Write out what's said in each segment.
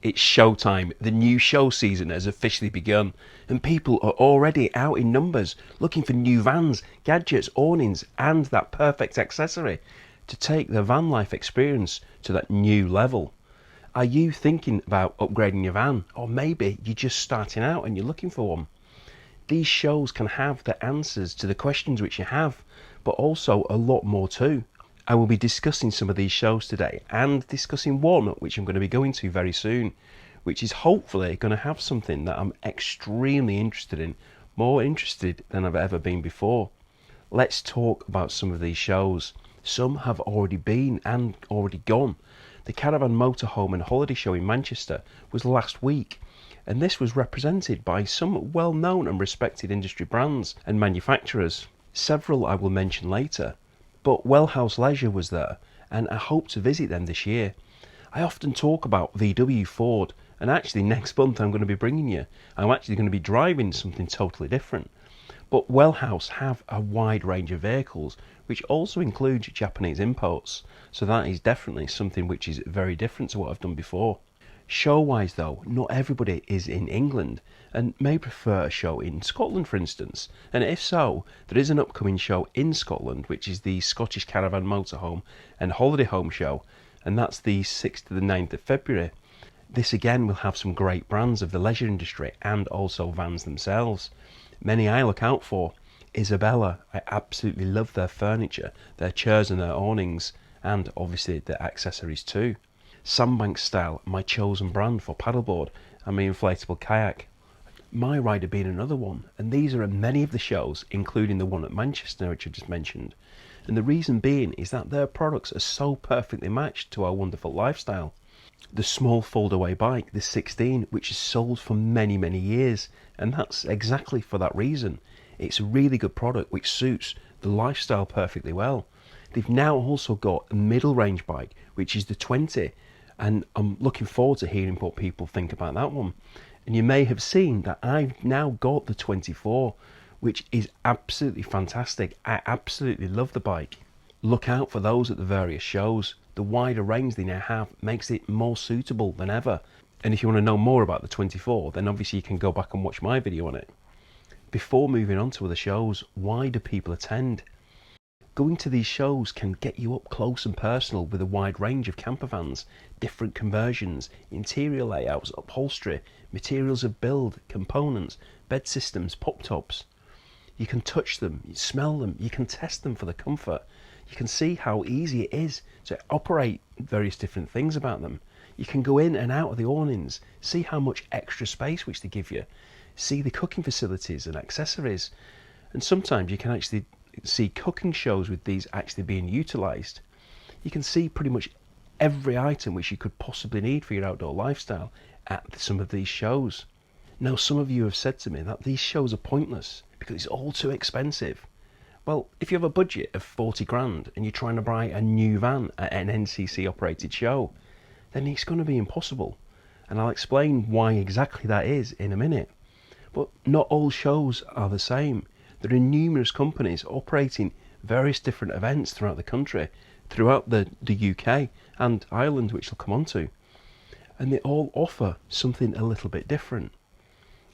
It's showtime. The new show season has officially begun, and people are already out in numbers looking for new vans, gadgets, awnings, and that perfect accessory to take their van life experience to that new level. Are you thinking about upgrading your van, or maybe you're just starting out and you're looking for one? These shows can have the answers to the questions which you have, but also a lot more too. I will be discussing some of these shows today and discussing one which I'm going to be going to very soon, which is hopefully going to have something that I'm extremely interested in, more interested than I've ever been before. Let's talk about some of these shows. Some have already been and already gone. The Caravan Motorhome and Holiday Show in Manchester was last week, and this was represented by some well-known and respected industry brands and manufacturers. Several I will mention later. But Wellhouse Leisure was there, and I hope to visit them this year. I often talk about VW, Ford, and actually next month I'm going to be bringing you. I'm actually going to be driving something totally different. But Wellhouse have a wide range of vehicles, which also includes Japanese imports. So that is definitely something which is very different to what I've done before. Show-wise though, not everybody is in England and may prefer a show in Scotland, for instance. And if so, there is an upcoming show in Scotland, which is the Scottish Caravan Motorhome and Holiday Home Show, and that's the 6th to the 9th of February. This again will have some great brands of the leisure industry and also vans themselves. Many I look out for. Isabella, I absolutely love their furniture, their chairs and their awnings, and obviously their accessories too. Sandbank Style, my chosen brand for paddleboard and my inflatable kayak. My Rider being another one, and these are at many of the shows, including the one at Manchester which I just mentioned. And the reason being is that their products are so perfectly matched to our wonderful lifestyle. The small foldaway bike, the 16, which is sold for many years, and that's exactly for that reason. It's a really good product which suits the lifestyle perfectly well. They've now also got a middle range bike, which is the 20, and I'm looking forward to hearing what people think about that one. And you may have seen that I've now got the 24, which is absolutely fantastic. I absolutely love the bike. Look out for those at the various shows. The wider range they now have makes it more suitable than ever. And if you want to know more about the 24, then obviously you can go back and watch my video on it. Before moving on to other shows, why do people attend? Going to these shows can get you up close and personal with a wide range of campervans, different conversions, interior layouts, upholstery, materials of build, components, bed systems, pop tops. You can touch them, you smell them, you can test them for the comfort. You can see how easy it is to operate various different things about them. You can go in and out of the awnings, see how much extra space which they give you, see the cooking facilities and accessories, and sometimes you can actually see cooking shows with these actually being utilised. You can see pretty much every item which you could possibly need for your outdoor lifestyle at some of these shows. Now, some of you have said to me that these shows are pointless because it's all too expensive. Well, if you have a budget of 40 grand and you're trying to buy a new van at an NCC operated show, then it's going to be impossible. And I'll explain why exactly that is in a minute. But not all shows are the same. There are numerous companies operating various different events throughout the country, throughout the UK and Ireland, which I'll come on to. And they all offer something a little bit different.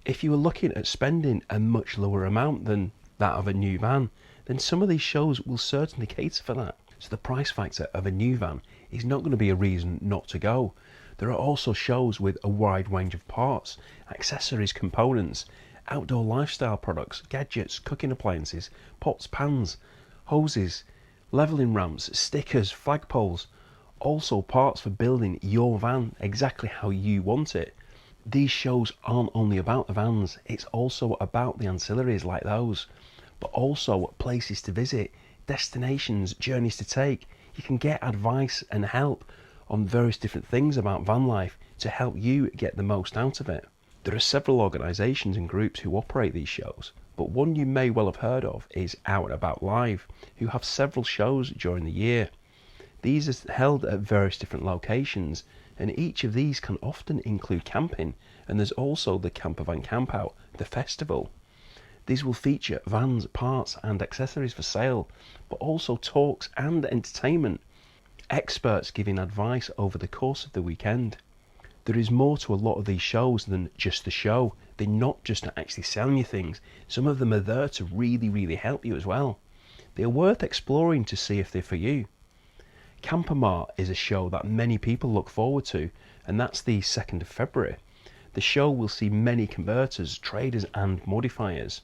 If you are looking at spending a much lower amount than that of a new van, then some of these shows will certainly cater for that. So the price factor of a new van is not going to be a reason not to go. There are also shows with a wide range of parts, accessories, components, outdoor lifestyle products, gadgets, cooking appliances, pots, pans, hoses, levelling ramps, stickers, flagpoles, also parts for building your van exactly how you want it. These shows aren't only about the vans, it's also about the ancillaries like those, but also places to visit, destinations, journeys to take. You can get advice and help on various different things about van life to help you get the most out of it. There are several organisations and groups who operate these shows, but one you may well have heard of is Out and About Live, who have several shows during the year. These are held at various different locations, and each of these can often include camping, and there's also the Campervan Campout, the festival. These will feature vans, parts and accessories for sale, but also talks and entertainment. Experts giving advice over the course of the weekend. There is more to a lot of these shows than just the show. They're not just actually selling you things. Some of them are there to really, really help you as well. They're worth exploring to see if they're for you. Campermart is a show that many people look forward to, and that's the 2nd of February. The show will see many converters, traders and modifiers.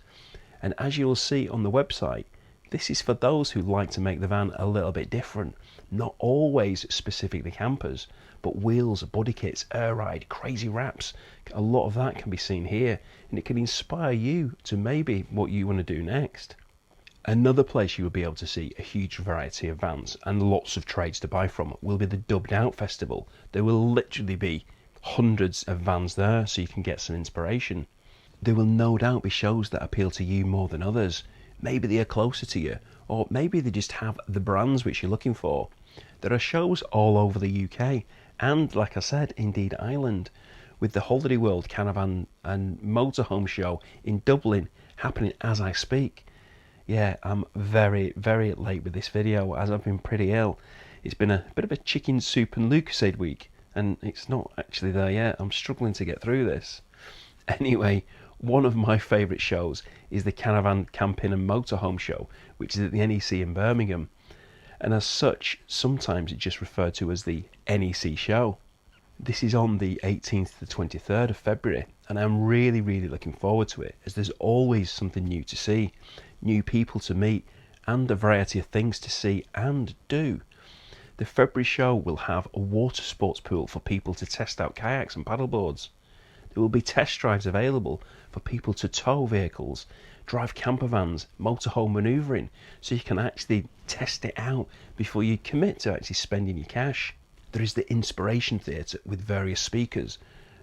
And as you'll see on the website, this is for those who like to make the van a little bit different. Not always specifically campers, but wheels, body kits, air ride, crazy wraps. A lot of that can be seen here, and it can inspire you to maybe what you want to do next. Another place you will be able to see a huge variety of vans and lots of trades to buy from will be the Dubbed Out Festival. There will literally be hundreds of vans there, so you can get some inspiration. There will no doubt be shows that appeal to you more than others. Maybe they are closer to you, or maybe they just have the brands which you're looking for. There are shows all over the UK, and like I said, indeed Ireland, with the Holiday World Caravan and Motorhome Show in Dublin happening as I speak. Yeah, I'm very, very late with this video as I've been pretty ill. It's been a bit of a chicken soup and Lucozade week, and it's not actually there yet. I'm struggling to get through this. Anyway, one of my favourite shows is the Caravan Camping and Motorhome Show, which is at the NEC in Birmingham. And as such, sometimes it's just referred to as the NEC Show. This is on the 18th to the 23rd of February, and I'm really, really looking forward to it, as there's always something new to see, new people to meet, and a variety of things to see and do. The February show will have a water sports pool for people to test out kayaks and paddleboards. There will be test drives available for people to tow vehicles, drive camper vans, motorhome manoeuvring, so you can actually test it out before you commit to actually spending your cash. There is the Inspiration Theatre with various speakers,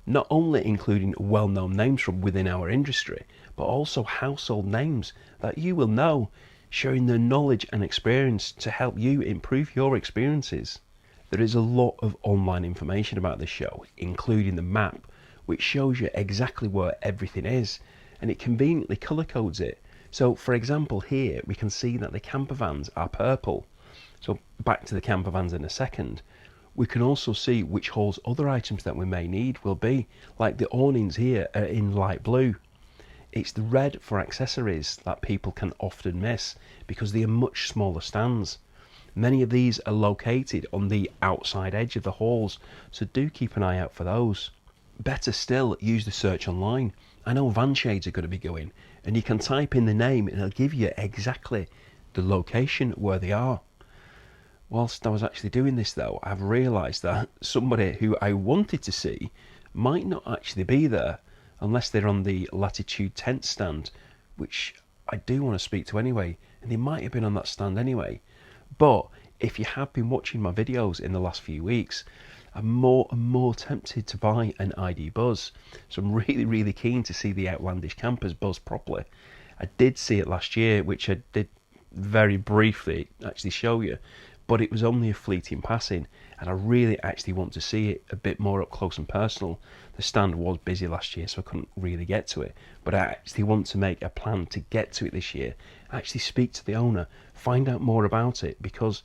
not only including well-known names from within our industry, but also household names that you will know, sharing their knowledge and experience to help you improve your experiences. There is a lot of online information about this show, including the map, which shows you exactly where everything is, and it conveniently colour codes it. So for example, here we can see that the camper vans are purple. So back to the camper vans in a second. We can also see which halls other items that we may need will be, like the awnings here are in light blue. It's the red for accessories that people can often miss because they are much smaller stands. Many of these are located on the outside edge of the halls, so do keep an eye out for those. Better still, use the search online. I know van shades are going to be going, and you can type in the name and it'll give you exactly the location where they are. Whilst I was actually doing this though, I've realised that somebody who I wanted to see might not actually be there unless they're on the Latitude tent stand, which I do want to speak to anyway, and they might have been on that stand anyway. But if you have been watching my videos in the last few weeks, I'm more and more tempted to buy an ID Buzz. So I'm really, really keen to see the Outlandish Campers Buzz properly. I did see it last year, which I did very briefly actually show you, but it was only a fleeting passing, and I really actually want to see it a bit more up close and personal. The stand was busy last year, so I couldn't really get to it, but I actually want to make a plan to get to it this year, actually speak to the owner, find out more about it, because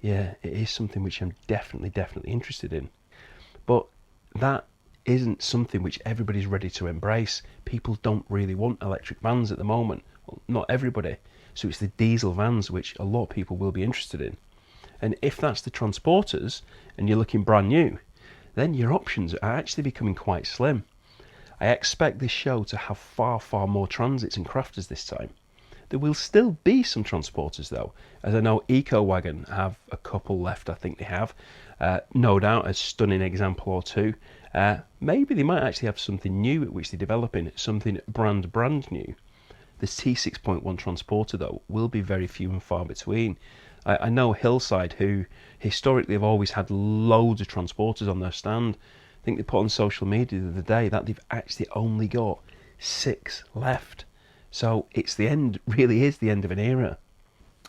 yeah, it is something which I'm definitely interested in. But that isn't something which everybody's ready to embrace. People don't really want electric vans at the moment. Well, not everybody. So it's the diesel vans which a lot of people will be interested in. And if that's the transporters and you're looking brand new, then your options are actually becoming quite slim. I expect this show to have far more transits and crafters this time. There will still be some transporters though, as I know EcoWagon have a couple left, I think they have. No doubt a stunning example or two. Maybe they might actually have something new which they're developing, something brand new. The T6.1 transporter though will be very few and far between. I know Hillside, who historically have always had loads of transporters on their stand. I think they put on social media the other day that they've actually only got 6 left. So it's the end, really is the end of an era.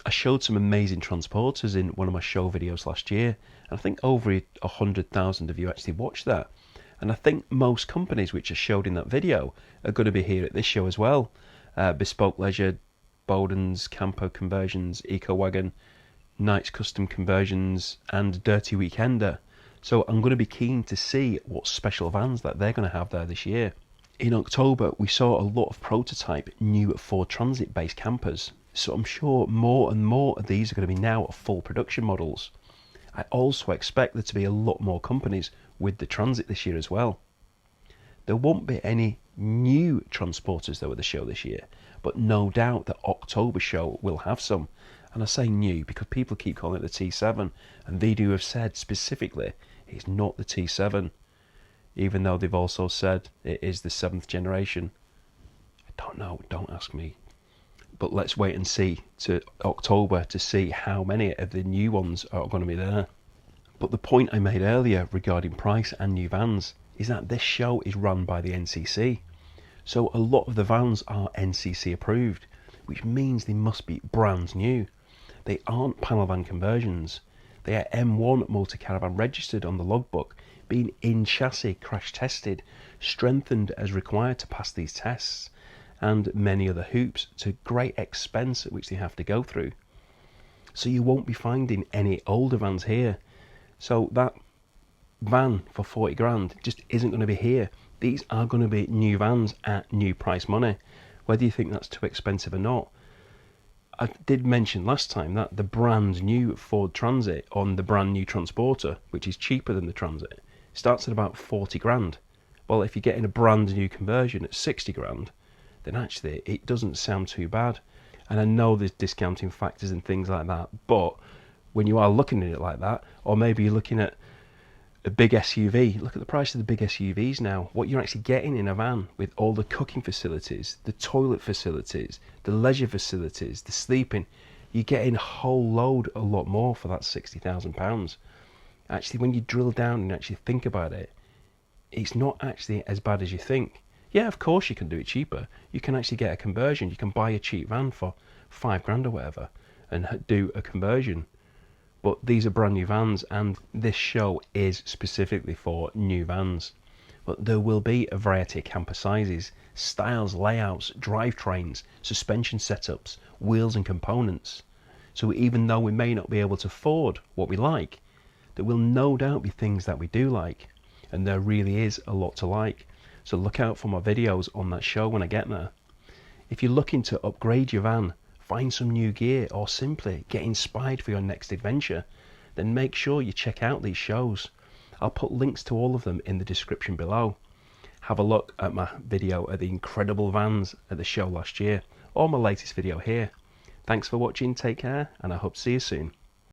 I showed some amazing transporters in one of my show videos last year, and I think over 100,000 of you actually watched that. And I think most companies which are showed in that video are going to be here at this show as well. Bespoke Leisure, Bowden's, Campo Conversions, EcoWagon, Knights Custom Conversions, and Dirty Weekender. So I'm going to be keen to see what special vans that they're going to have there this year. In October, we saw a lot of prototype new Ford Transit based campers, so I'm sure more and more of these are going to be now full production models. I also expect there to be a lot more companies with the Transit this year as well. There won't be any new transporters though at the show this year, but no doubt the October show will have some. And I say new because people keep calling it the T7, and they do have said specifically it's not the T7, even though they've also said it is the 7th generation. I don't know, don't ask me. But let's wait and see to October to see how many of the new ones are going to be there. But the point I made earlier regarding price and new vans is that this show is run by the NCC. So a lot of the vans are NCC approved, which means they must be brand new. They aren't panel van conversions. They are M1 multi-caravan registered on the logbook, being in chassis crash tested, strengthened as required to pass these tests, and many other hoops to great expense at which they have to go through. So you won't be finding any older vans here. So that van for 40 grand just isn't going to be here. These are going to be new vans at new price money, whether you think that's too expensive or not. I did mention last time that the brand new Ford Transit on the brand new Transporter, which is cheaper than the Transit, starts at about 40 grand. Well, if you're getting a brand new conversion at 60 grand, then actually it doesn't sound too bad. And I know there's discounting factors and things like that, but when you are looking at it like that, or maybe you're looking at a big SUV, look at the price of the big SUVs now. What you're actually getting in a van with all the cooking facilities, the toilet facilities, the leisure facilities, the sleeping, you're getting a whole load, a lot more for that £60,000. Actually, when you drill down and actually think about it, it's not actually as bad as you think. Yeah, of course you can do it cheaper. You can actually get a conversion. You can buy a cheap van for 5 grand or whatever and do a conversion. But these are brand new vans, and this show is specifically for new vans. But there will be a variety of camper sizes, styles, layouts, drivetrains, suspension setups, wheels and components. So even though we may not be able to afford what we like, there will no doubt be things that we do like, and there really is a lot to like. So look out for my videos on that show when I get there. If you're looking to upgrade your van, find some new gear, or simply get inspired for your next adventure, then make sure you check out these shows. I'll put links to all of them in the description below. Have a look at my video at the incredible vans at the show last year, or my latest video here. Thanks for watching, take care, and I hope to see you soon.